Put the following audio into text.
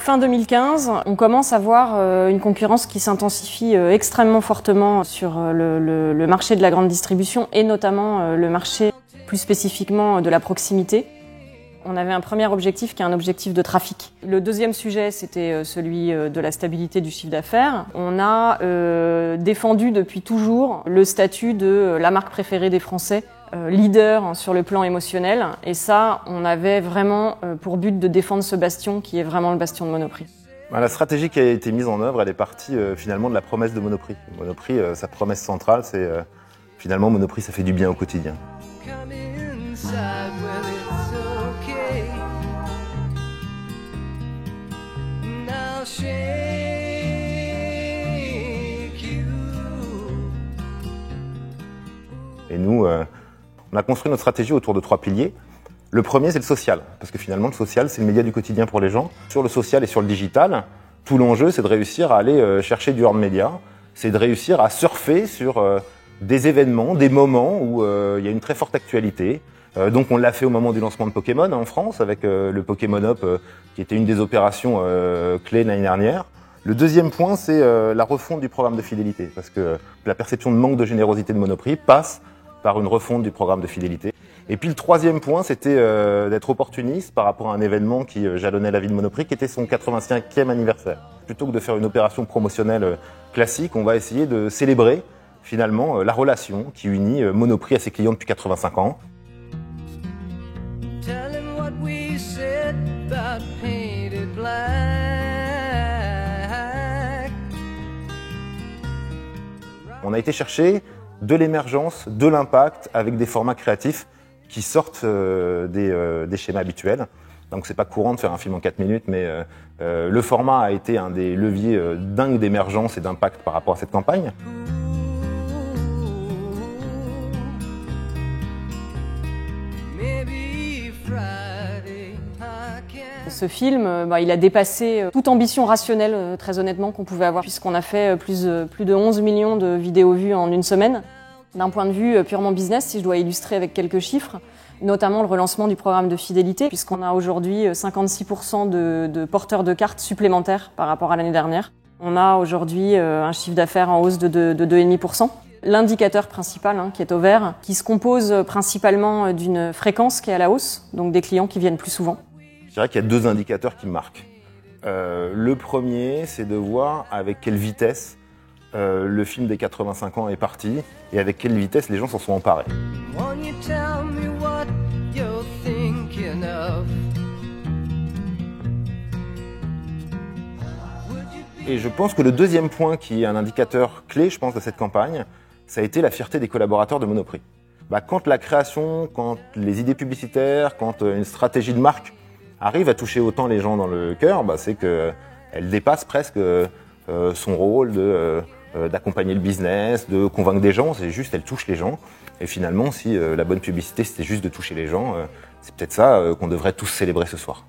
Fin 2015, on commence à voir une concurrence qui s'intensifie extrêmement fortement sur le marché de la grande distribution et notamment le marché plus spécifiquement de la proximité. On avait un premier objectif qui est un objectif de trafic. Le deuxième sujet, c'était celui de la stabilité du chiffre d'affaires. On a défendu depuis toujours le statut de la marque préférée des Français, leader sur le plan émotionnel. Et ça, on avait vraiment pour but de défendre ce bastion qui est vraiment le bastion de Monoprix. La stratégie qui a été mise en œuvre, elle est partie finalement de la promesse de Monoprix. Monoprix, sa promesse centrale, c'est finalement Monoprix, ça fait du bien au quotidien. Et nous, on a construit notre stratégie autour de 3 piliers. Le premier, c'est le social, parce que finalement, le social, c'est le média du quotidien pour les gens. Sur le social et sur le digital, tout l'enjeu, c'est de réussir à aller chercher du hors média, c'est de réussir à surfer sur des événements, des moments où il y a une très forte actualité. Donc on l'a fait au moment du lancement de Pokémon en France, avec le Pokémon Up, qui était une des opérations clés l'année dernière. Le deuxième point, c'est la refonte du programme de fidélité, parce que la perception de manque de générosité de Monoprix passe par une refonte du programme de fidélité. Et puis le troisième point, c'était d'être opportuniste par rapport à un événement qui jalonnait la vie de Monoprix, qui était son 85e anniversaire. Plutôt que de faire une opération promotionnelle classique, on va essayer de célébrer finalement la relation qui unit Monoprix à ses clients depuis 85 ans. On a été chercher de l'émergence, de l'impact avec des formats créatifs qui sortent des schémas habituels. Donc c'est pas courant de faire un film en 4 minutes, mais le format a été un des leviers dingues d'émergence et d'impact par rapport à cette campagne. Ce film, il a dépassé toute ambition rationnelle, très honnêtement, qu'on pouvait avoir, puisqu'on a fait plus de 11 millions de vidéos vues en une semaine. D'un point de vue purement business, si je dois illustrer avec quelques chiffres, notamment le relancement du programme de fidélité, puisqu'on a aujourd'hui 56% de porteurs de cartes supplémentaires par rapport à l'année dernière. On a aujourd'hui un chiffre d'affaires en hausse de 2,5%. L'indicateur principal, qui est au vert, qui se compose principalement d'une fréquence qui est à la hausse, donc des clients qui viennent plus souvent. Je dirais qu'il y a 2 indicateurs qui me marquent. Le premier, c'est de voir avec quelle vitesse le film des 85 ans est parti et avec quelle vitesse les gens s'en sont emparés. Et je pense que le deuxième point qui est un indicateur clé, je pense, de cette campagne, ça a été la fierté des collaborateurs de Monoprix. Quand la création, quand les idées publicitaires, quand une stratégie de marque arrive à toucher autant les gens dans le cœur, c'est qu'elle dépasse presque son rôle d'accompagner le business, de convaincre des gens. C'est juste, elle touche les gens. Et finalement, si la bonne publicité, c'était juste de toucher les gens, c'est peut-être ça qu'on devrait tous célébrer ce soir.